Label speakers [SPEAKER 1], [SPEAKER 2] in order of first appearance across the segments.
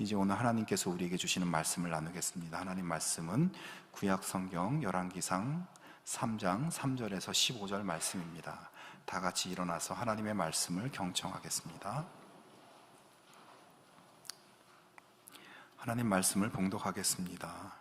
[SPEAKER 1] 이제 오늘 하나님께서 우리에게 주시는 말씀을 나누겠습니다. 하나님 말씀은 구약 성경 열왕기상 3장 3절에서 15절 말씀입니다. 다 같이 일어나서 하나님의 말씀을 경청하겠습니다. 하나님 말씀을 봉독하겠습니다.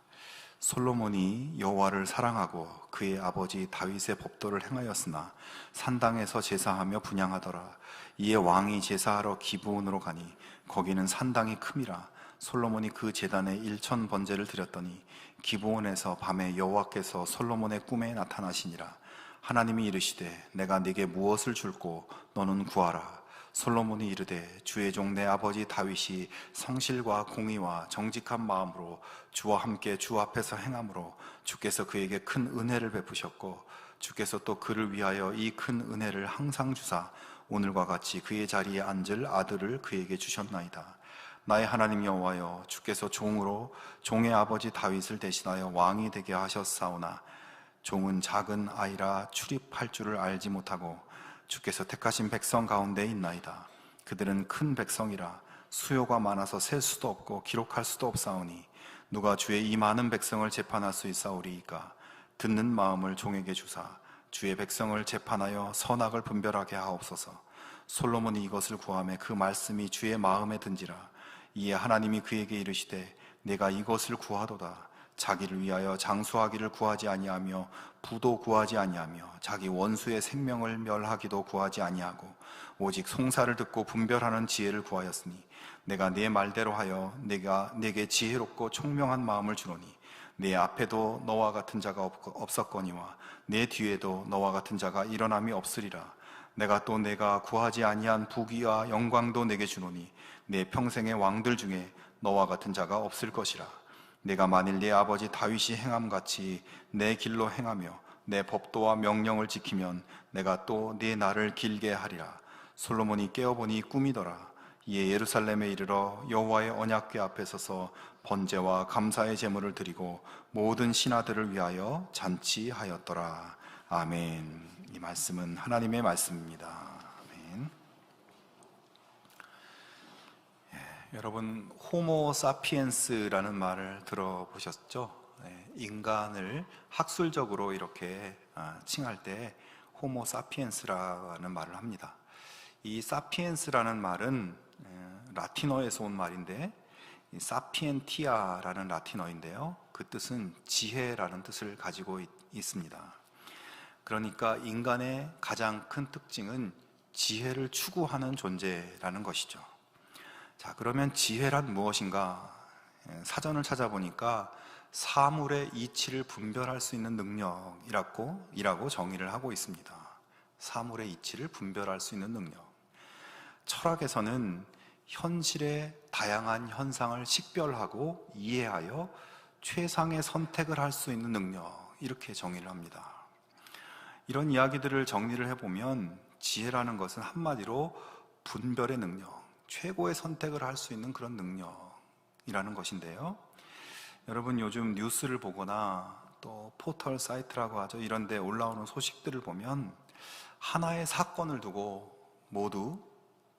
[SPEAKER 1] 솔로몬이 여호와를 사랑하고 그의 아버지 다윗의 법도를 행하였으나 산당에서 제사하며 분향하더라. 이에 왕이 제사하러 기브온으로 가니 거기는 산당이 큼이라. 솔로몬이 그 제단에 1천 번제를 드렸더니 기브온에서 밤에 여호와께서 솔로몬의 꿈에 나타나시니라. 하나님이 이르시되 내가 네게 무엇을 줄꼬 너는 구하라. 솔로몬이 이르되 주의 종 내 아버지 다윗이 성실과 공의와 정직한 마음으로 주와 함께 주 앞에서 행함으로 주께서 그에게 큰 은혜를 베푸셨고 주께서 또 그를 위하여 이 큰 은혜를 항상 주사 오늘과 같이 그의 자리에 앉을 아들을 그에게 주셨나이다. 나의 하나님 여호와여, 주께서 종으로 종의 아버지 다윗을 대신하여 왕이 되게 하셨사오나 종은 작은 아이라 출입할 줄을 알지 못하고 주께서 택하신 백성 가운데 있나이다. 그들은 큰 백성이라 수요가 많아서 셀 수도 없고 기록할 수도 없사오니 누가 주의 이 많은 백성을 재판할 수 있사오리이까. 듣는 마음을 종에게 주사 주의 백성을 재판하여 선악을 분별하게 하옵소서. 솔로몬이 이것을 구하매 그 말씀이 주의 마음에 든지라. 이에 하나님이 그에게 이르시되 내가 이것을 구하도다. 자기를 위하여 장수하기를 구하지 아니하며 부도 구하지 아니하며 자기 원수의 생명을 멸하기도 구하지 아니하고 오직 송사를 듣고 분별하는 지혜를 구하였으니 내가 네 말대로 하여 내가 내게 지혜롭고 총명한 마음을 주노니 내 앞에도 너와 같은 자가 없었거니와 내 뒤에도 너와 같은 자가 일어남이 없으리라. 내가 또 내가 구하지 아니한 부귀와 영광도 내게 주노니 내 평생의 왕들 중에 너와 같은 자가 없을 것이라. 내가 만일 네 아버지 다윗이 행함같이 내 길로 행하며 내 법도와 명령을 지키면 내가 또 네 날을 길게 하리라. 솔로몬이 깨어보니 꿈이더라. 이에 예루살렘에 이르러 여호와의 언약궤 앞에 서서 번제와 감사의 제물을 드리고 모든 신하들을 위하여 잔치하였더라. 아멘. 이 말씀은 하나님의 말씀입니다. 아멘. 여러분, 호모 사피엔스라는 말을 들어보셨죠? 인간을 학술적으로 이렇게 칭할 때 호모 사피엔스라는 말을 합니다. 이 사피엔스라는 말은 라틴어에서 온 말인데 사피엔티아라는 라틴어인데요, 그 뜻은 지혜라는 뜻을 가지고 있습니다. 그러니까 인간의 가장 큰 특징은 지혜를 추구하는 존재라는 것이죠. 자, 그러면 지혜란 무엇인가? 사전을 찾아보니까 사물의 이치를 분별할 수 있는 능력이라고 정의를 하고 있습니다. 사물의 이치를 분별할 수 있는 능력. 철학에서는 현실의 다양한 현상을 식별하고 이해하여 최상의 선택을 할 수 있는 능력, 이렇게 정의를 합니다. 이런 이야기들을 정리를 해보면 지혜라는 것은 한마디로 분별의 능력, 최고의 선택을 할 수 있는 그런 능력이라는 것인데요, 여러분 요즘 뉴스를 보거나 또 포털 사이트라고 하죠, 이런 데 올라오는 소식들을 보면 하나의 사건을 두고 모두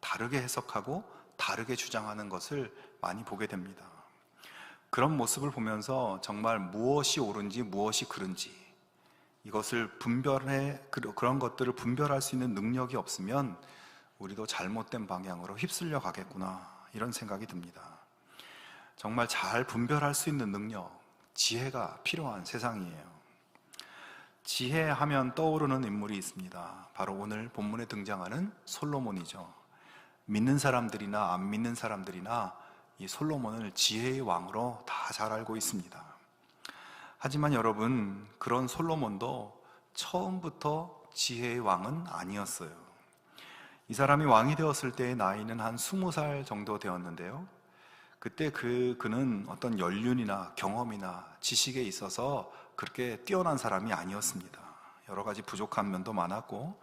[SPEAKER 1] 다르게 해석하고 다르게 주장하는 것을 많이 보게 됩니다. 그런 모습을 보면서 정말 무엇이 옳은지 무엇이 그른지 이것을 그런 것들을 분별할 수 있는 능력이 없으면 우리도 잘못된 방향으로 휩쓸려 가겠구나, 이런 생각이 듭니다. 정말 잘 분별할 수 있는 능력, 지혜가 필요한 세상이에요. 지혜하면 떠오르는 인물이 있습니다. 바로 오늘 본문에 등장하는 솔로몬이죠. 믿는 사람들이나 안 믿는 사람들이나 이 솔로몬을 지혜의 왕으로 다 잘 알고 있습니다. 하지만 여러분, 그런 솔로몬도 처음부터 지혜의 왕은 아니었어요. 이 사람이 왕이 되었을 때의 나이는 한 20살 정도 되었는데요, 그때 그는 어떤 연륜이나 경험이나 지식에 있어서 그렇게 뛰어난 사람이 아니었습니다. 여러 가지 부족한 면도 많았고,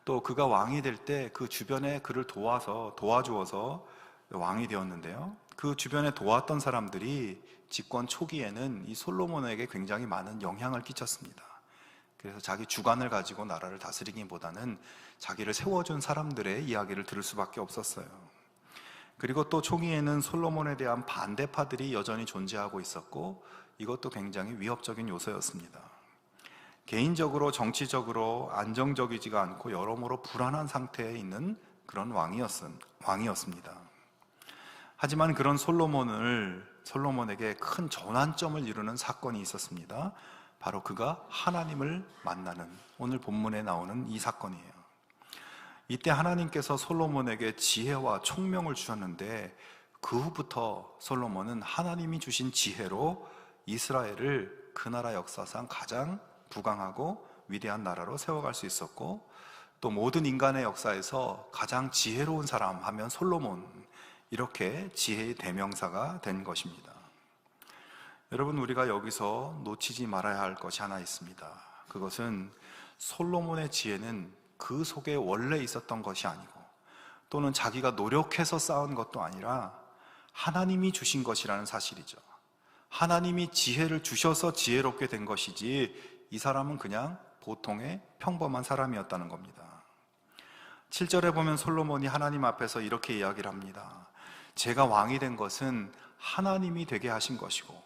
[SPEAKER 1] 또 그가 왕이 될 때 그 주변에 그를 도와주어서 왕이 되었는데요, 그 주변에 도왔던 사람들이 집권 초기에는 이 솔로몬에게 굉장히 많은 영향을 끼쳤습니다. 그래서 자기 주관을 가지고 나라를 다스리기보다는 자기를 세워준 사람들의 이야기를 들을 수밖에 없었어요. 그리고 또 초기에는 솔로몬에 대한 반대파들이 여전히 존재하고 있었고, 이것도 굉장히 위협적인 요소였습니다. 개인적으로 정치적으로 안정적이지가 않고 여러모로 불안한 상태에 있는 그런 왕이었습니다. 하지만 그런 솔로몬에게 큰 전환점을 이루는 사건이 있었습니다. 바로 그가 하나님을 만나는, 오늘 본문에 나오는 이 사건이에요. 이때 하나님께서 솔로몬에게 지혜와 총명을 주셨는데, 그 후부터 솔로몬은 하나님이 주신 지혜로 이스라엘을 그 나라 역사상 가장 부강하고 위대한 나라로 세워갈 수 있었고, 또 모든 인간의 역사에서 가장 지혜로운 사람 하면 솔로몬, 이렇게 지혜의 대명사가 된 것입니다. 여러분, 우리가 여기서 놓치지 말아야 할 것이 하나 있습니다. 그것은 솔로몬의 지혜는 그 속에 원래 있었던 것이 아니고, 또는 자기가 노력해서 쌓은 것도 아니라 하나님이 주신 것이라는 사실이죠. 하나님이 지혜를 주셔서 지혜롭게 된 것이지, 이 사람은 그냥 보통의 평범한 사람이었다는 겁니다. 7절에 보면 솔로몬이 하나님 앞에서 이렇게 이야기를 합니다. 제가 왕이 된 것은 하나님이 되게 하신 것이고,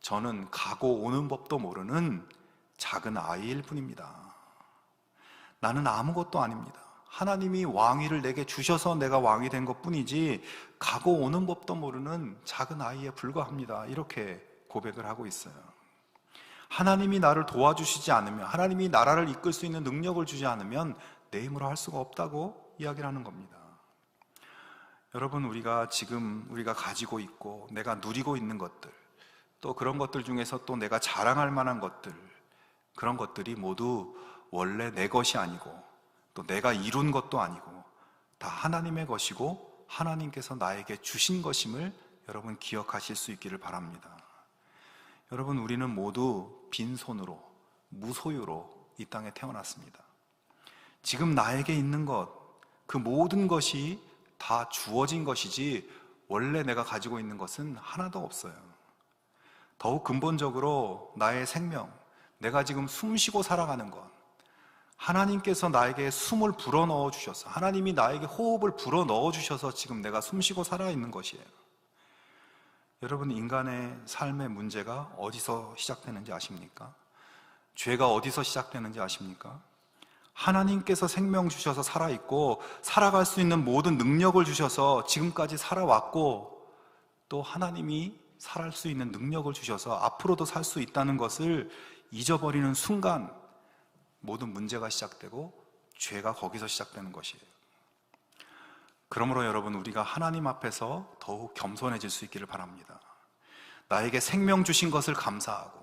[SPEAKER 1] 저는 가고 오는 법도 모르는 작은 아이일 뿐입니다. 나는 아무것도 아닙니다. 하나님이 왕위를 내게 주셔서 내가 왕이 된 것뿐이지 가고 오는 법도 모르는 작은 아이에 불과합니다. 이렇게 고백을 하고 있어요. 하나님이 나를 도와주시지 않으면, 하나님이 나라를 이끌 수 있는 능력을 주지 않으면 내 힘으로 할 수가 없다고 이야기를 하는 겁니다. 여러분, 우리가 가지고 있고 내가 누리고 있는 것들, 또 그런 것들 중에서 또 내가 자랑할 만한 것들, 그런 것들이 모두 원래 내 것이 아니고, 또 내가 이룬 것도 아니고 다 하나님의 것이고 하나님께서 나에게 주신 것임을 여러분 기억하실 수 있기를 바랍니다. 여러분, 우리는 모두 빈손으로, 무소유로 이 땅에 태어났습니다. 지금 나에게 있는 것, 그 모든 것이 다 주어진 것이지 원래 내가 가지고 있는 것은 하나도 없어요. 더욱 근본적으로 나의 생명, 내가 지금 숨쉬고 살아가는 것, 하나님께서 나에게 숨을 불어넣어 주셔서, 하나님이 나에게 호흡을 불어넣어 주셔서 지금 내가 숨쉬고 살아있는 것이에요. 여러분, 인간의 삶의 문제가 어디서 시작되는지 아십니까? 죄가 어디서 시작되는지 아십니까? 하나님께서 생명 주셔서 살아있고 살아갈 수 있는 모든 능력을 주셔서 지금까지 살아왔고, 또 하나님이 살아갈 수 있는 능력을 주셔서 앞으로도 살 수 있다는 것을 잊어버리는 순간 모든 문제가 시작되고 죄가 거기서 시작되는 것이에요. 그러므로 여러분, 우리가 하나님 앞에서 더욱 겸손해질 수 있기를 바랍니다. 나에게 생명 주신 것을 감사하고,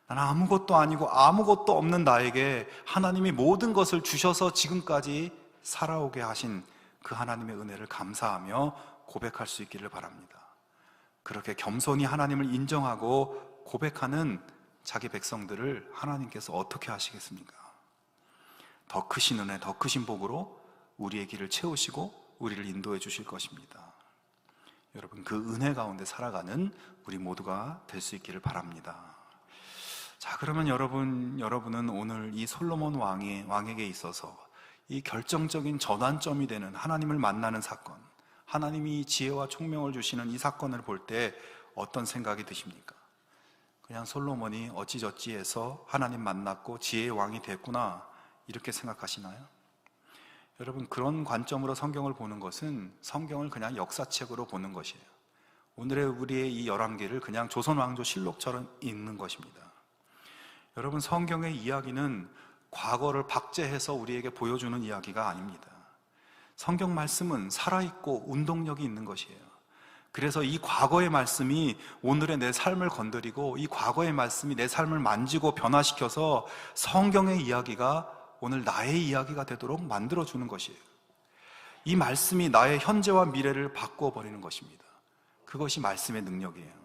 [SPEAKER 1] 나는 아무것도 아니고 아무것도 없는 나에게 하나님이 모든 것을 주셔서 지금까지 살아오게 하신 그 하나님의 은혜를 감사하며 고백할 수 있기를 바랍니다. 그렇게 겸손히 하나님을 인정하고 고백하는 자기 백성들을 하나님께서 어떻게 하시겠습니까? 더 크신 은혜, 더 크신 복으로 우리의 길을 채우시고 우리를 인도해 주실 것입니다. 여러분, 그 은혜 가운데 살아가는 우리 모두가 될 수 있기를 바랍니다. 자, 그러면 여러분은 오늘 이 솔로몬 왕에게 있어서 이 결정적인 전환점이 되는 하나님을 만나는 사건, 하나님이 지혜와 총명을 주시는 이 사건을 볼 때 어떤 생각이 드십니까? 그냥 솔로몬이 어찌저찌 해서 하나님 만났고 지혜의 왕이 됐구나, 이렇게 생각하시나요? 여러분, 그런 관점으로 성경을 보는 것은 성경을 그냥 역사책으로 보는 것이에요. 오늘의 우리의 이 열왕기를 그냥 조선왕조 실록처럼 읽는 것입니다. 여러분, 성경의 이야기는 과거를 박제해서 우리에게 보여주는 이야기가 아닙니다. 성경 말씀은 살아있고 운동력이 있는 것이에요. 그래서 이 과거의 말씀이 오늘의 내 삶을 건드리고, 이 과거의 말씀이 내 삶을 만지고 변화시켜서 성경의 이야기가 오늘 나의 이야기가 되도록 만들어주는 것이에요. 이 말씀이 나의 현재와 미래를 바꿔버리는 것입니다. 그것이 말씀의 능력이에요.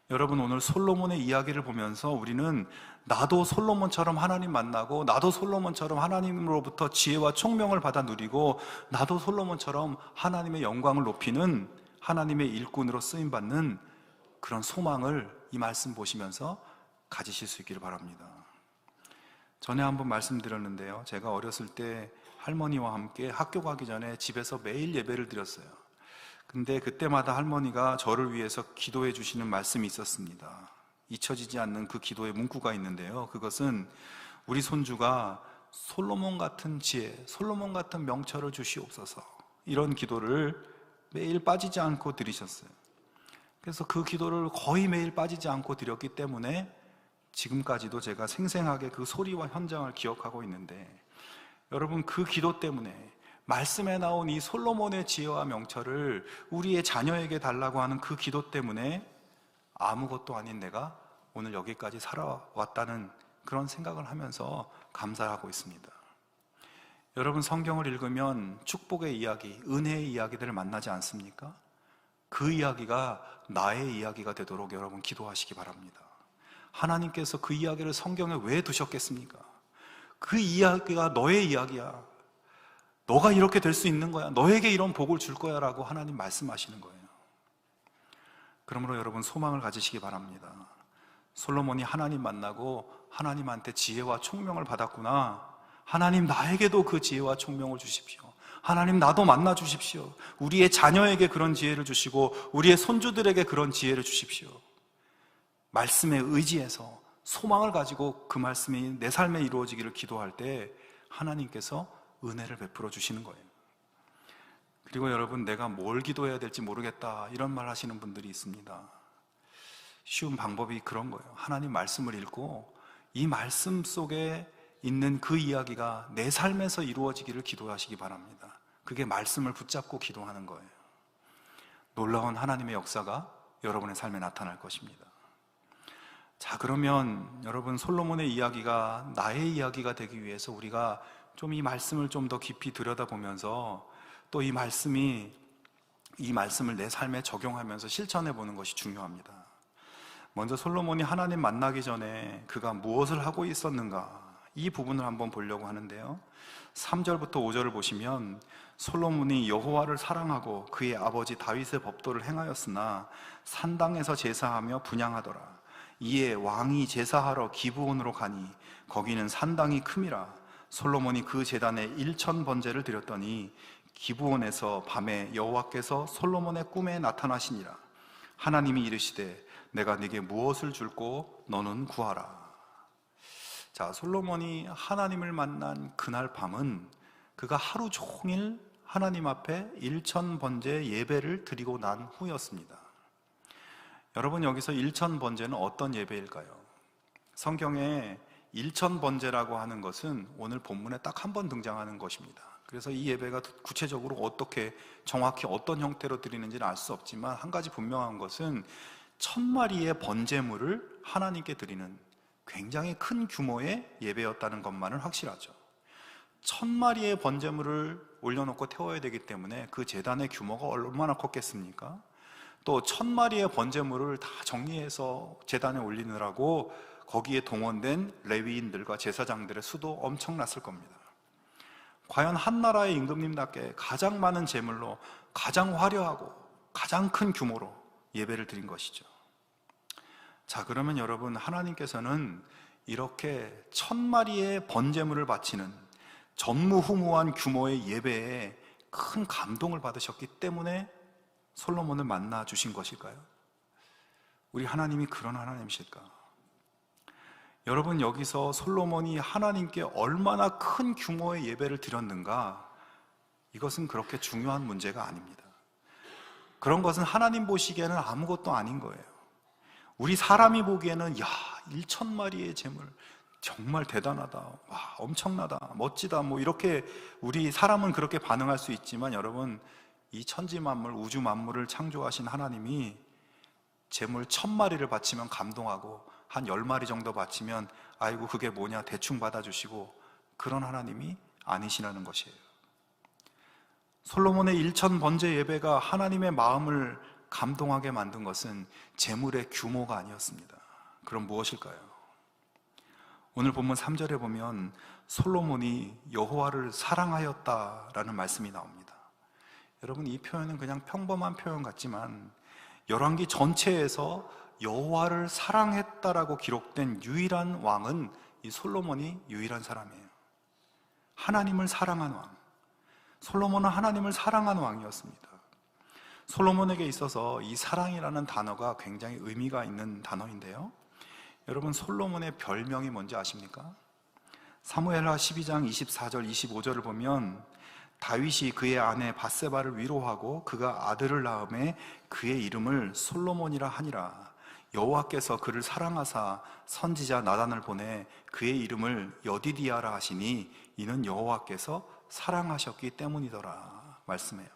[SPEAKER 1] 여러분, 오늘 솔로몬의 이야기를 보면서 우리는 나도 솔로몬처럼 하나님 만나고, 나도 솔로몬처럼 하나님으로부터 지혜와 총명을 받아 누리고, 나도 솔로몬처럼 하나님의 영광을 높이는 하나님의 일꾼으로 쓰임받는 그런 소망을 이 말씀 보시면서 가지실 수 있기를 바랍니다. 전에 한번 말씀드렸는데요, 제가 어렸을 때 할머니와 함께 학교 가기 전에 집에서 매일 예배를 드렸어요. 근데 그때마다 할머니가 저를 위해서 기도해 주시는 말씀이 있었습니다. 잊혀지지 않는 그 기도의 문구가 있는데요, 그것은 우리 손주가 솔로몬 같은 지혜, 솔로몬 같은 명철을 주시옵소서, 이런 기도를 매일 빠지지 않고 드리셨어요. 그래서 그 기도를 거의 매일 빠지지 않고 드렸기 때문에 지금까지도 제가 생생하게 그 소리와 현장을 기억하고 있는데, 여러분, 그 기도 때문에, 말씀에 나온 이 솔로몬의 지혜와 명철을 우리의 자녀에게 달라고 하는 그 기도 때문에 아무것도 아닌 내가 오늘 여기까지 살아왔다는 그런 생각을 하면서 감사하고 있습니다. 여러분, 성경을 읽으면 축복의 이야기, 은혜의 이야기들을 만나지 않습니까? 그 이야기가 나의 이야기가 되도록 여러분 기도하시기 바랍니다. 하나님께서 그 이야기를 성경에 왜 두셨겠습니까? 그 이야기가 너의 이야기야. 너가 이렇게 될 수 있는 거야. 너에게 이런 복을 줄 거야 라고 하나님 말씀하시는 거예요. 그러므로 여러분, 소망을 가지시기 바랍니다. 솔로몬이 하나님 만나고 하나님한테 지혜와 총명을 받았구나. 하나님, 나에게도 그 지혜와 총명을 주십시오. 하나님, 나도 만나 주십시오. 우리의 자녀에게 그런 지혜를 주시고 우리의 손주들에게 그런 지혜를 주십시오. 말씀에 의지해서 소망을 가지고 그 말씀이 내 삶에 이루어지기를 기도할 때 하나님께서 은혜를 베풀어 주시는 거예요. 그리고 여러분, 내가 뭘 기도해야 될지 모르겠다 이런 말 하시는 분들이 있습니다. 쉬운 방법이 그런 거예요. 하나님 말씀을 읽고 이 말씀 속에 있는 그 이야기가 내 삶에서 이루어지기를 기도하시기 바랍니다. 그게 말씀을 붙잡고 기도하는 거예요. 놀라운 하나님의 역사가 여러분의 삶에 나타날 것입니다. 자, 그러면 여러분, 솔로몬의 이야기가 나의 이야기가 되기 위해서 우리가 좀 이 말씀을 좀 더 깊이 들여다보면서 또 이 말씀을 내 삶에 적용하면서 실천해 보는 것이 중요합니다. 먼저 솔로몬이 하나님 만나기 전에 그가 무엇을 하고 있었는가, 이 부분을 한번 보려고 하는데요, 3절부터 5절을 보시면 솔로몬이 여호와를 사랑하고 그의 아버지 다윗의 법도를 행하였으나 산당에서 제사하며 분향하더라. 이에 왕이 제사하러 기브온으로 가니 거기는 산당이 큼이라. 솔로몬이 그 제단에 1000번제를 드렸더니 기브온에서 밤에 여호와께서 솔로몬의 꿈에 나타나시니라. 하나님이 이르시되 내가 네게 무엇을 줄고 너는 구하라. 자, 솔로몬이 하나님을 만난 그날 밤은 그가 하루 종일 하나님 앞에 1000번제 예배를 드리고 난 후였습니다. 여러분, 여기서 1000번제는 어떤 예배일까요? 성경에 1000번제라고 하는 것은 오늘 본문에 딱 한 번 등장하는 것입니다. 그래서 이 예배가 구체적으로 어떻게 정확히 어떤 형태로 드리는지는 알 수 없지만 한 가지 분명한 것은 1000마리의 번제물을 하나님께 드리는 굉장히 큰 규모의 예배였다는 것만은 확실하죠. 1000마리의 번제물을 올려놓고 태워야 되기 때문에 그 제단의 규모가 얼마나 컸겠습니까? 또 1000마리의 번제물을 다 정리해서 제단에 올리느라고 거기에 동원된 레위인들과 제사장들의 수도 엄청났을 겁니다. 과연 한 나라의 임금님답게 가장 많은 제물로 가장 화려하고 가장 큰 규모로 예배를 드린 것이죠. 자, 그러면 여러분, 하나님께서는 이렇게 1000마리의 번제물을 바치는 전무후무한 규모의 예배에 큰 감동을 받으셨기 때문에 솔로몬을 만나 주신 것일까요? 우리 하나님이 그런 하나님이실까? 여러분, 여기서 솔로몬이 하나님께 얼마나 큰 규모의 예배를 드렸는가, 이것은 그렇게 중요한 문제가 아닙니다. 그런 것은 하나님 보시기에는 아무것도 아닌 거예요. 우리 사람이 보기에는 1000마리의 제물 정말 대단하다, 와, 엄청나다, 멋지다, 뭐 이렇게 우리 사람은 그렇게 반응할 수 있지만, 여러분, 이 천지 만물, 우주 만물을 창조하신 하나님이 제물 1000마리를 바치면 감동하고 한 10마리 정도 바치면 아이고 그게 뭐냐 대충 받아주시고, 그런 하나님이 아니시라는 것이에요. 솔로몬의 1000번제 예배가 하나님의 마음을 감동하게 만든 것은 제물의 규모가 아니었습니다. 그럼 무엇일까요? 오늘 본문 3절에 보면 솔로몬이 여호와를 사랑하였다라는 말씀이 나옵니다. 여러분, 이 표현은 그냥 평범한 표현 같지만 열왕기 전체에서 여호와를 사랑했다라고 기록된 유일한 왕은 이 솔로몬이 유일한 사람이에요. 하나님을 사랑한 왕, 솔로몬은 하나님을 사랑한 왕이었습니다. 솔로몬에게 있어서 이 사랑이라는 단어가 굉장히 의미가 있는 단어인데요, 여러분 솔로몬의 별명이 뭔지 아십니까? 사무엘하 12장 24절 25절을 보면 다윗이 그의 아내 밧세바를 위로하고 그가 아들을 낳음에 그의 이름을 솔로몬이라 하니라. 여호와께서 그를 사랑하사 선지자 나단을 보내 그의 이름을 여디디아라 하시니 이는 여호와께서 사랑하셨기 때문이더라 말씀해요.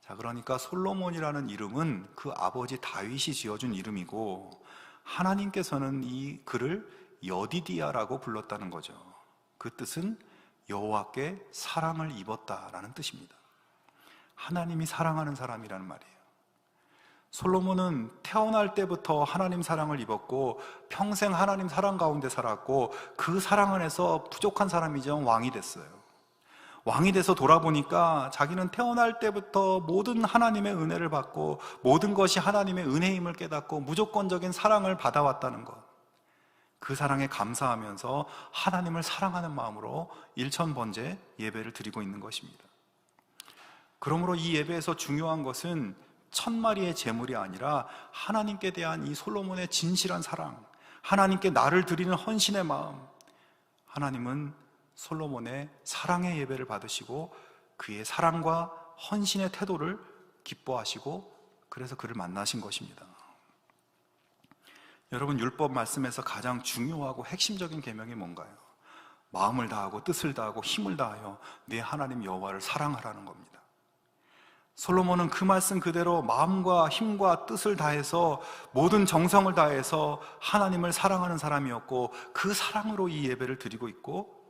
[SPEAKER 1] 자, 그러니까 솔로몬이라는 이름은 그 아버지 다윗이 지어준 이름이고, 하나님께서는 이 그를 여디디아라고 불렀다는 거죠. 그 뜻은 여호와께 사랑을 입었다라는 뜻입니다. 하나님이 사랑하는 사람이라는 말이에요. 솔로몬은 태어날 때부터 하나님 사랑을 입었고 평생 하나님 사랑 가운데 살았고 그 사랑 안에서 부족한 사람이죠. 왕이 됐어요. 왕이 돼서 돌아보니까 자기는 태어날 때부터 모든 하나님의 은혜를 받고 모든 것이 하나님의 은혜임을 깨닫고 무조건적인 사랑을 받아왔다는 것, 그 사랑에 감사하면서 하나님을 사랑하는 마음으로 일천번제 예배를 드리고 있는 것입니다. 그러므로 이 예배에서 중요한 것은 1000마리의 제물이 아니라 하나님께 대한 이 솔로몬의 진실한 사랑, 하나님께 나를 드리는 헌신의 마음, 하나님은 솔로몬의 사랑의 예배를 받으시고 그의 사랑과 헌신의 태도를 기뻐하시고 그래서 그를 만나신 것입니다. 여러분, 율법 말씀에서 가장 중요하고 핵심적인 계명이 뭔가요? 마음을 다하고 뜻을 다하고 힘을 다하여 네 하나님 여호와를 사랑하라는 겁니다. 솔로몬은 그 말씀 그대로 마음과 힘과 뜻을 다해서 모든 정성을 다해서 하나님을 사랑하는 사람이었고 그 사랑으로 이 예배를 드리고 있고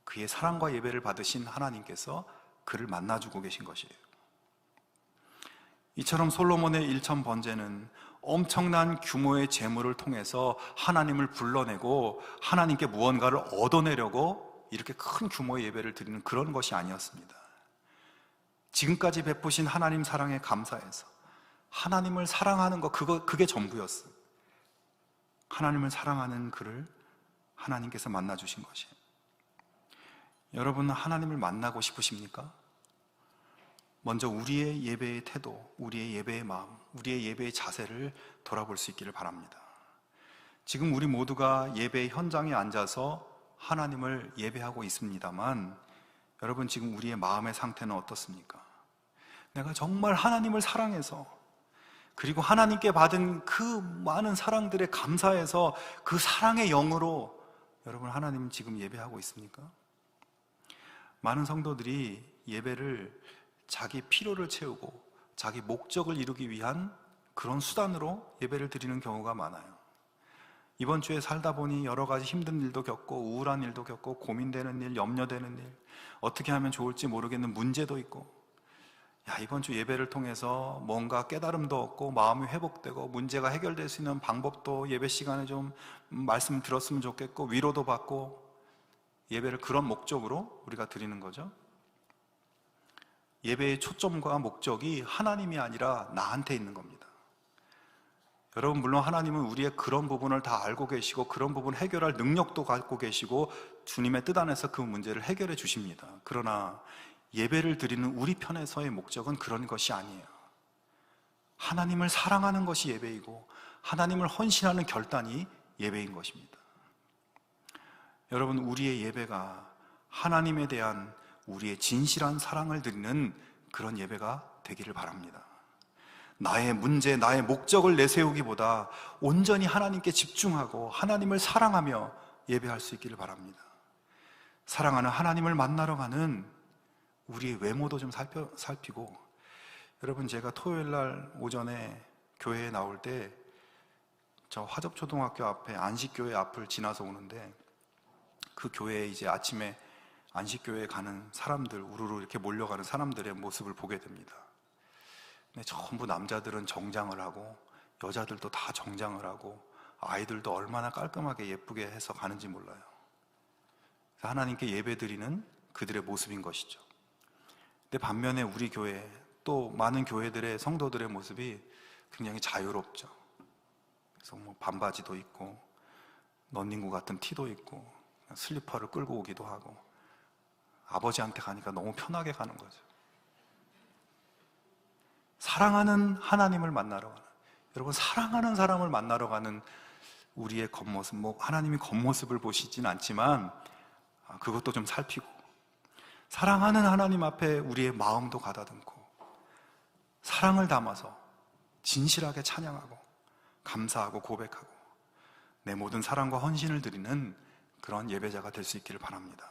[SPEAKER 1] 그의 사랑과 예배를 받으신 하나님께서 그를 만나주고 계신 것이에요. 이처럼 솔로몬의 일천번제는 엄청난 규모의 제물을 통해서 하나님을 불러내고 하나님께 무언가를 얻어내려고 이렇게 큰 규모의 예배를 드리는 그런 것이 아니었습니다. 지금까지 베푸신 하나님 사랑에 감사해서 하나님을 사랑하는 것, 그게 전부였어요. 하나님을 사랑하는 그를 하나님께서 만나주신 것이에요. 여러분은 하나님을 만나고 싶으십니까? 먼저 우리의 예배의 태도, 우리의 예배의 마음, 우리의 예배의 자세를 돌아볼 수 있기를 바랍니다. 지금 우리 모두가 예배의 현장에 앉아서 하나님을 예배하고 있습니다만 여러분, 지금 우리의 마음의 상태는 어떻습니까? 내가 정말 하나님을 사랑해서 그리고 하나님께 받은 그 많은 사랑들에 감사해서 그 사랑의 영으로 여러분 하나님 지금 예배하고 있습니까? 많은 성도들이 예배를 자기 필요를 채우고 자기 목적을 이루기 위한 그런 수단으로 예배를 드리는 경우가 많아요. 이번 주에 살다 보니 여러 가지 힘든 일도 겪고 우울한 일도 겪고 고민되는 일, 염려되는 일, 어떻게 하면 좋을지 모르겠는 문제도 있고, 이번 주 예배를 통해서 뭔가 깨달음도 얻고 마음이 회복되고 문제가 해결될 수 있는 방법도 예배 시간에 좀 말씀 들었으면 좋겠고 위로도 받고, 예배를 그런 목적으로 우리가 드리는 거죠. 예배의 초점과 목적이 하나님이 아니라 나한테 있는 겁니다. 여러분, 물론 하나님은 우리의 그런 부분을 다 알고 계시고 그런 부분 해결할 능력도 갖고 계시고 주님의 뜻 안에서 그 문제를 해결해 주십니다. 그러나 예배를 드리는 우리 편에서의 목적은 그런 것이 아니에요. 하나님을 사랑하는 것이 예배이고 하나님을 헌신하는 결단이 예배인 것입니다. 여러분, 우리의 예배가 하나님에 대한 우리의 진실한 사랑을 드리는 그런 예배가 되기를 바랍니다. 나의 문제, 나의 목적을 내세우기보다 온전히 하나님께 집중하고 하나님을 사랑하며 예배할 수 있기를 바랍니다. 사랑하는 하나님을 만나러 가는 우리의 외모도 좀 살피고, 여러분, 제가 토요일 날 오전에 교회에 나올 때 저 화접초등학교 앞에 안식교회 앞을 지나서 오는데 그 교회에 이제 아침에 안식교회에 가는 사람들, 우르르 이렇게 몰려가는 사람들의 모습을 보게 됩니다. 근데 전부 남자들은 정장을 하고 여자들도 다 정장을 하고 아이들도 얼마나 깔끔하게 예쁘게 해서 가는지 몰라요. 하나님께 예배드리는 그들의 모습인 것이죠. 근데 반면에 우리 교회, 또 많은 교회들의 성도들의 모습이 굉장히 자유롭죠. 그래서 뭐 반바지도 입고 런닝구 같은 티도 입고 슬리퍼를 끌고 오기도 하고 아버지한테 가니까 너무 편하게 가는 거죠. 사랑하는 하나님을 만나러 가는, 여러분 사랑하는 사람을 만나러 가는 우리의 겉모습, 뭐 하나님이 겉모습을 보시진 않지만 그것도 좀 살피고, 사랑하는 하나님 앞에 우리의 마음도 가다듬고 사랑을 담아서 진실하게 찬양하고 감사하고 고백하고 내 모든 사랑과 헌신을 드리는 그런 예배자가 될 수 있기를 바랍니다.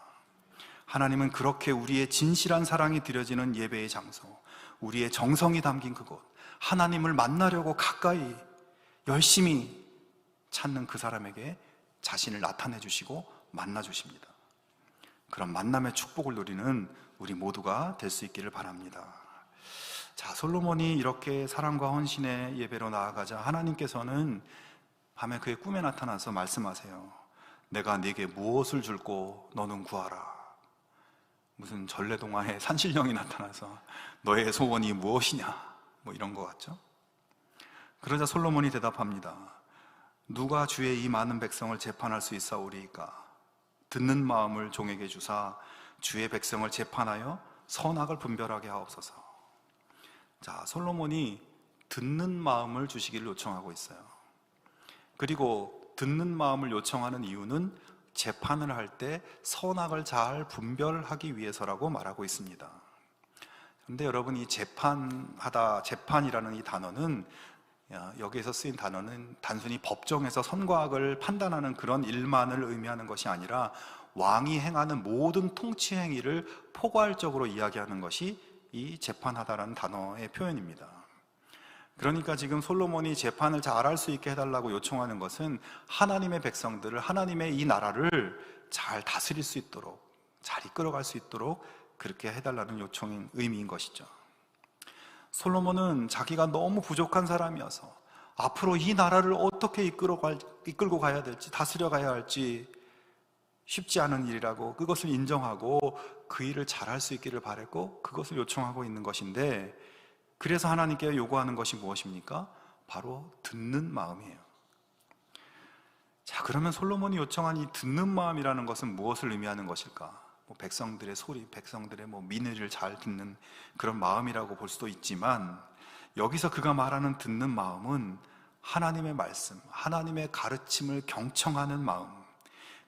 [SPEAKER 1] 하나님은 그렇게 우리의 진실한 사랑이 드려지는 예배의 장소, 우리의 정성이 담긴 그곳, 하나님을 만나려고 가까이 열심히 찾는 그 사람에게 자신을 나타내 주시고 만나 주십니다. 그런 만남의 축복을 누리는 우리 모두가 될 수 있기를 바랍니다. 자, 솔로몬이 이렇게 사랑과 헌신의 예배로 나아가자 하나님께서는 밤에 그의 꿈에 나타나서 말씀하세요. 내가 네게 무엇을 줄고 너는 구하라. 무슨 전래동화에 산신령이 나타나서 너의 소원이 무엇이냐, 뭐 이런 것 같죠? 그러자 솔로몬이 대답합니다. 누가 주의 이 많은 백성을 재판할 수 있사오리이까? 듣는 마음을 종에게 주사 주의 백성을 재판하여 선악을 분별하게 하옵소서. 자, 솔로몬이 듣는 마음을 주시기를 요청하고 있어요. 그리고 듣는 마음을 요청하는 이유는 재판을 할 때 선악을 잘 분별하기 위해서라고 말하고 있습니다. 그런데 여러분, 이 재판이라는 이 단어는, 여기에서 쓰인 단어는 단순히 법정에서 선과 악을 판단하는 그런 일만을 의미하는 것이 아니라 왕이 행하는 모든 통치 행위를 포괄적으로 이야기하는 것이 이 재판하다라는 단어의 표현입니다. 그러니까 지금 솔로몬이 재판을 잘할 수 있게 해달라고 요청하는 것은 하나님의 백성들을, 하나님의 이 나라를 잘 다스릴 수 있도록, 잘 이끌어갈 수 있도록 그렇게 해달라는 요청인 의미인 것이죠. 솔로몬은 자기가 너무 부족한 사람이어서 앞으로 이 나라를 어떻게 이끌고 가야 될지, 다스려 가야 할지 쉽지 않은 일이라고 그것을 인정하고 그 일을 잘할 수 있기를 바랬고 그것을 요청하고 있는 것인데, 그래서 하나님께 요구하는 것이 무엇입니까? 바로 듣는 마음이에요. 자, 그러면 솔로몬이 요청한 이 듣는 마음이라는 것은 무엇을 의미하는 것일까? 백성들의 소리, 백성들의 민의를 잘 듣는 그런 마음이라고 볼 수도 있지만, 여기서 그가 말하는 듣는 마음은 하나님의 말씀, 하나님의 가르침을 경청하는 마음,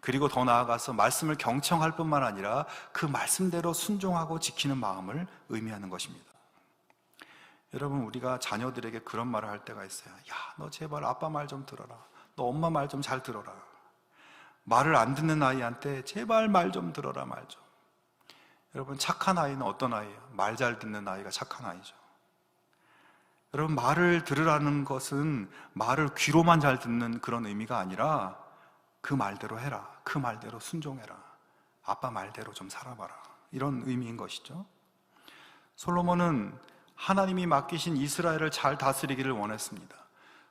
[SPEAKER 1] 그리고 더 나아가서 말씀을 경청할 뿐만 아니라 그 말씀대로 순종하고 지키는 마음을 의미하는 것입니다. 여러분, 우리가 자녀들에게 그런 말을 할 때가 있어요. 야, 너 제발 아빠 말 좀 들어라. 너 엄마 말 좀 잘 들어라. 말을 안 듣는 아이한테 제발 말 좀 들어라, 말 좀. 여러분, 착한 아이는 어떤 아이예요? 말 잘 듣는 아이가 착한 아이죠. 여러분, 말을 들으라는 것은 말을 귀로만 잘 듣는 그런 의미가 아니라 그 말대로 해라, 그 말대로 순종해라, 아빠 말대로 좀 살아봐라, 이런 의미인 것이죠. 솔로몬은 하나님이 맡기신 이스라엘을 잘 다스리기를 원했습니다.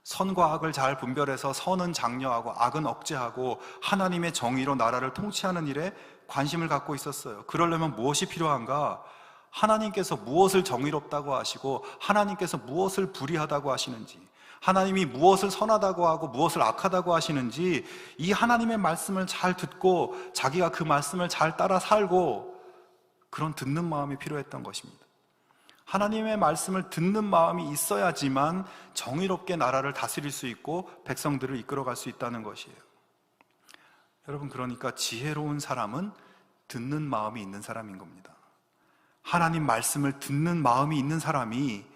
[SPEAKER 1] 선과 악을 잘 분별해서 선은 장려하고 악은 억제하고 하나님의 정의로 나라를 통치하는 일에 관심을 갖고 있었어요. 그러려면 무엇이 필요한가? 하나님께서 무엇을 정의롭다고 하시고 하나님께서 무엇을 불의하다고 하시는지, 하나님이 무엇을 선하다고 하고 무엇을 악하다고 하시는지, 이 하나님의 말씀을 잘 듣고 자기가 그 말씀을 잘 따라 살고, 그런 듣는 마음이 필요했던 것입니다. 하나님의 말씀을 듣는 마음이 있어야지만 정의롭게 나라를 다스릴 수 있고 백성들을 이끌어갈 수 있다는 것이에요. 여러분, 그러니까 지혜로운 사람은 듣는 마음이 있는 사람인 겁니다. 하나님 말씀을 듣는 마음이 있는 사람이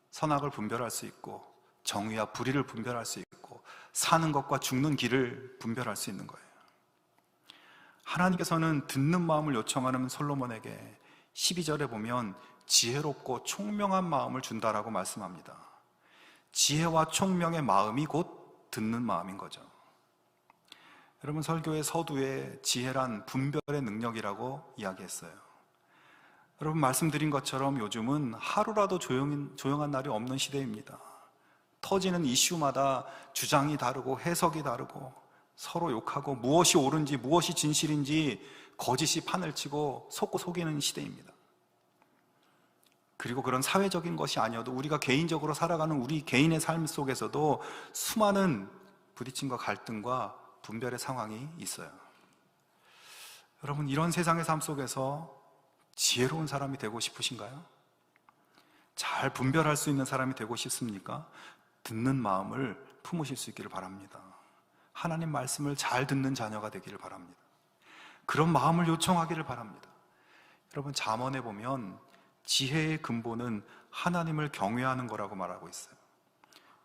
[SPEAKER 1] 선악을 분별할 수 있고 정의와 불의를 분별할 수 있고 사는 것과 죽는 길을 분별할 수 있는 거예요. 하나님께서는 듣는 마음을 요청하는 솔로몬에게 12절에 보면 지혜롭고 총명한 마음을 준다라고 말씀합니다. 지혜와 총명의 마음이 곧 듣는 마음인 거죠. 여러분, 설교의 서두에 지혜란 분별의 능력이라고 이야기했어요. 여러분, 말씀드린 것처럼 요즘은 하루라도 조용한 날이 없는 시대입니다. 터지는 이슈마다 주장이 다르고 해석이 다르고 서로 욕하고 무엇이 옳은지 무엇이 진실인지 거짓이 판을 치고 속고 속이는 시대입니다. 그리고 그런 사회적인 것이 아니어도 우리가 개인적으로 살아가는 우리 개인의 삶 속에서도 수많은 부딪힘과 갈등과 분별의 상황이 있어요. 여러분, 이런 세상의 삶 속에서 지혜로운 사람이 되고 싶으신가요? 잘 분별할 수 있는 사람이 되고 싶습니까? 듣는 마음을 품으실 수 있기를 바랍니다. 하나님 말씀을 잘 듣는 자녀가 되기를 바랍니다. 그런 마음을 요청하기를 바랍니다. 여러분, 잠언에 보면 지혜의 근본은 하나님을 경외하는 거라고 말하고 있어요.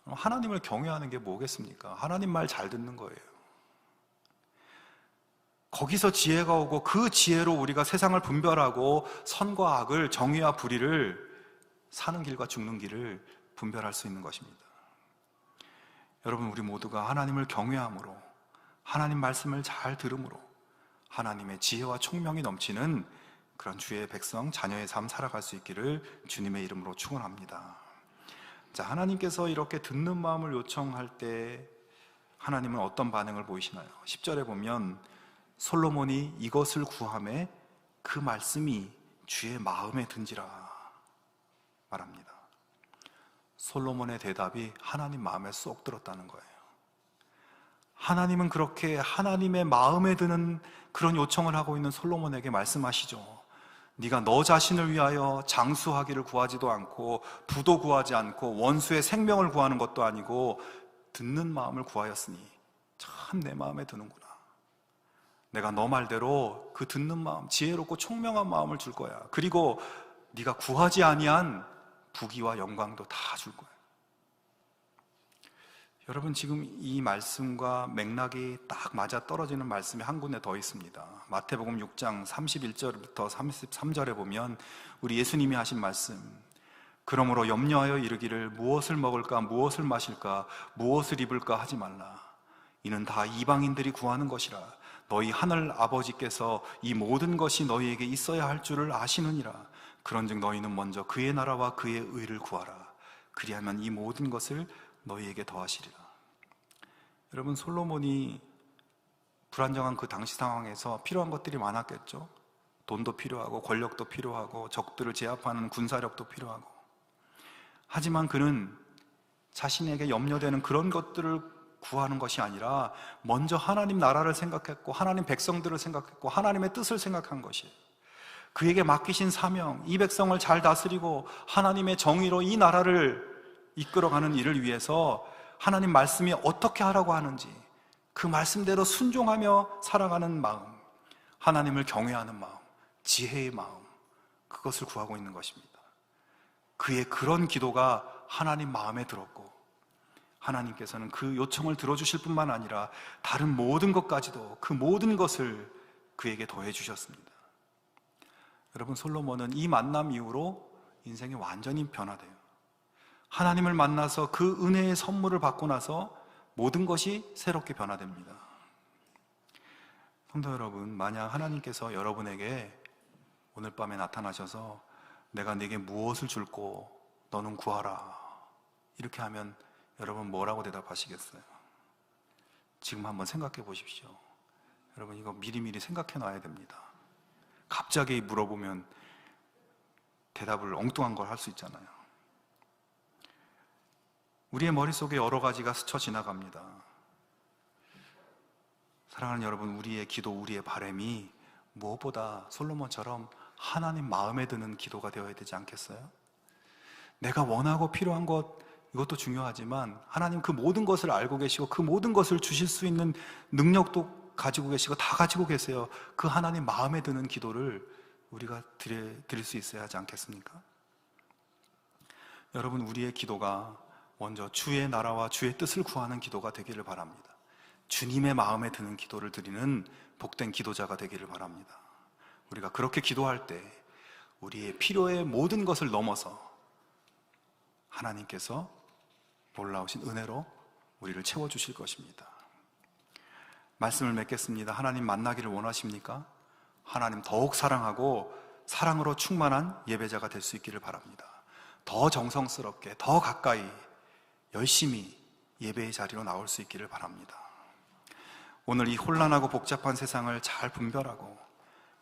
[SPEAKER 1] 하나님을 경외하는 게 뭐겠습니까? 하나님 말 잘 듣는 거예요. 거기서 지혜가 오고 그 지혜로 우리가 세상을 분별하고 선과 악을, 정의와 불의를, 사는 길과 죽는 길을 분별할 수 있는 것입니다. 여러분, 우리 모두가 하나님을 경외함으로, 하나님 말씀을 잘 들음으로 하나님의 지혜와 총명이 넘치는 그런 주의 백성, 자녀의 삶 살아갈 수 있기를 주님의 이름으로 축원합니다. 자, 하나님께서 이렇게 듣는 마음을 요청할 때 하나님은 어떤 반응을 보이시나요? 10절에 보면 솔로몬이 이것을 구하매 그 말씀이 주의 마음에 든지라 말합니다. 솔로몬의 대답이 하나님 마음에 쏙 들었다는 거예요. 하나님은 그렇게 하나님의 마음에 드는 그런 요청을 하고 있는 솔로몬에게 말씀하시죠. 네가 너 자신을 위하여 장수하기를 구하지도 않고 부도 구하지 않고 원수의 생명을 구하는 것도 아니고 듣는 마음을 구하였으니 참 내 마음에 드는구나. 내가 너 말대로 그 듣는 마음, 지혜롭고 총명한 마음을 줄 거야. 그리고 네가 구하지 아니한 부귀와 영광도 다 줄 거야. 여러분, 지금 이 말씀과 맥락이 딱 맞아 떨어지는 말씀이 한 군데 더 있습니다. 마태복음 6장 31절부터 33절에 보면 우리 예수님이 하신 말씀, 그러므로 염려하여 이르기를 무엇을 먹을까 무엇을 마실까 무엇을 입을까 하지 말라. 이는 다 이방인들이 구하는 것이라. 너희 하늘 아버지께서 이 모든 것이 너희에게 있어야 할 줄을 아시느니라. 그런즉 너희는 먼저 그의 나라와 그의 의를 구하라. 그리하면 이 모든 것을 너희에게 더하시리라. 여러분, 솔로몬이 불안정한 그 당시 상황에서 필요한 것들이 많았겠죠. 돈도 필요하고 권력도 필요하고 적들을 제압하는 군사력도 필요하고. 하지만 그는 자신에게 염려되는 그런 것들을 구하는 것이 아니라 먼저 하나님 나라를 생각했고 하나님 백성들을 생각했고 하나님의 뜻을 생각한 것이에요. 그에게 맡기신 사명, 이 백성을 잘 다스리고 하나님의 정의로 이 나라를 이끌어가는 일을 위해서 하나님 말씀이 어떻게 하라고 하는지 그 말씀대로 순종하며 살아가는 마음, 하나님을 경외하는 마음, 지혜의 마음, 그것을 구하고 있는 것입니다. 그의 그런 기도가 하나님 마음에 들었고 하나님께서는 그 요청을 들어주실 뿐만 아니라 다른 모든 것까지도 그 모든 것을 그에게 더해 주셨습니다. 여러분, 솔로몬은 이 만남 이후로 인생이 완전히 변화돼요. 하나님을 만나서 그 은혜의 선물을 받고 나서 모든 것이 새롭게 변화됩니다. 성도 여러분, 만약 하나님께서 여러분에게 오늘 밤에 나타나셔서 내가 네게 무엇을 줄고 너는 구하라 이렇게 하면 여러분 뭐라고 대답하시겠어요? 지금 한번 생각해 보십시오. 여러분, 이거 미리미리 생각해 놔야 됩니다. 갑자기 물어보면 대답을 엉뚱한 걸 할 수 있잖아요. 우리의 머릿속에 여러 가지가 스쳐 지나갑니다. 사랑하는 여러분, 우리의 기도, 우리의 바람이 무엇보다 솔로몬처럼 하나님 마음에 드는 기도가 되어야 되지 않겠어요? 내가 원하고 필요한 것, 이것도 중요하지만 하나님 그 모든 것을 알고 계시고 그 모든 것을 주실 수 있는 능력도 가지고 계시고 다 가지고 계세요. 그 하나님 마음에 드는 기도를 우리가 드릴 수 있어야 하지 않겠습니까? 여러분, 우리의 기도가 먼저 주의 나라와 주의 뜻을 구하는 기도가 되기를 바랍니다. 주님의 마음에 드는 기도를 드리는 복된 기도자가 되기를 바랍니다. 우리가 그렇게 기도할 때 우리의 필요의 모든 것을 넘어서 하나님께서 놀라우신 은혜로 우리를 채워주실 것입니다. 말씀을 맺겠습니다. 하나님 만나기를 원하십니까? 하나님 더욱 사랑하고 사랑으로 충만한 예배자가 될 수 있기를 바랍니다. 더 정성스럽게, 더 가까이, 열심히 예배의 자리로 나올 수 있기를 바랍니다. 오늘 이 혼란하고 복잡한 세상을 잘 분별하고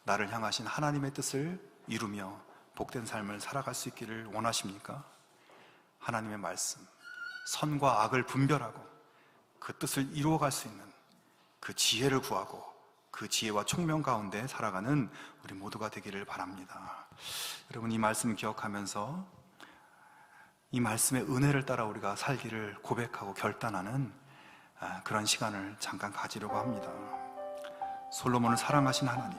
[SPEAKER 1] 나를 향하신 하나님의 뜻을 이루며 복된 삶을 살아갈 수 있기를 원하십니까? 하나님의 말씀, 선과 악을 분별하고 그 뜻을 이루어갈 수 있는 그 지혜를 구하고 그 지혜와 총명 가운데 살아가는 우리 모두가 되기를 바랍니다. 여러분, 이 말씀 기억하면서 이 말씀의 은혜를 따라 우리가 살기를 고백하고 결단하는 그런 시간을 잠깐 가지려고 합니다. 솔로몬을 사랑하신 하나님,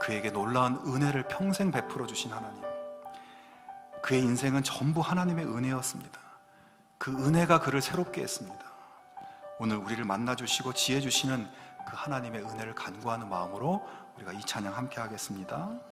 [SPEAKER 1] 그에게 놀라운 은혜를 평생 베풀어 주신 하나님, 그의 인생은 전부 하나님의 은혜였습니다. 그 은혜가 그를 새롭게 했습니다. 오늘 우리를 만나주시고 지혜 주시는 그 하나님의 은혜를 간구하는 마음으로 우리가 이 찬양 함께 하겠습니다.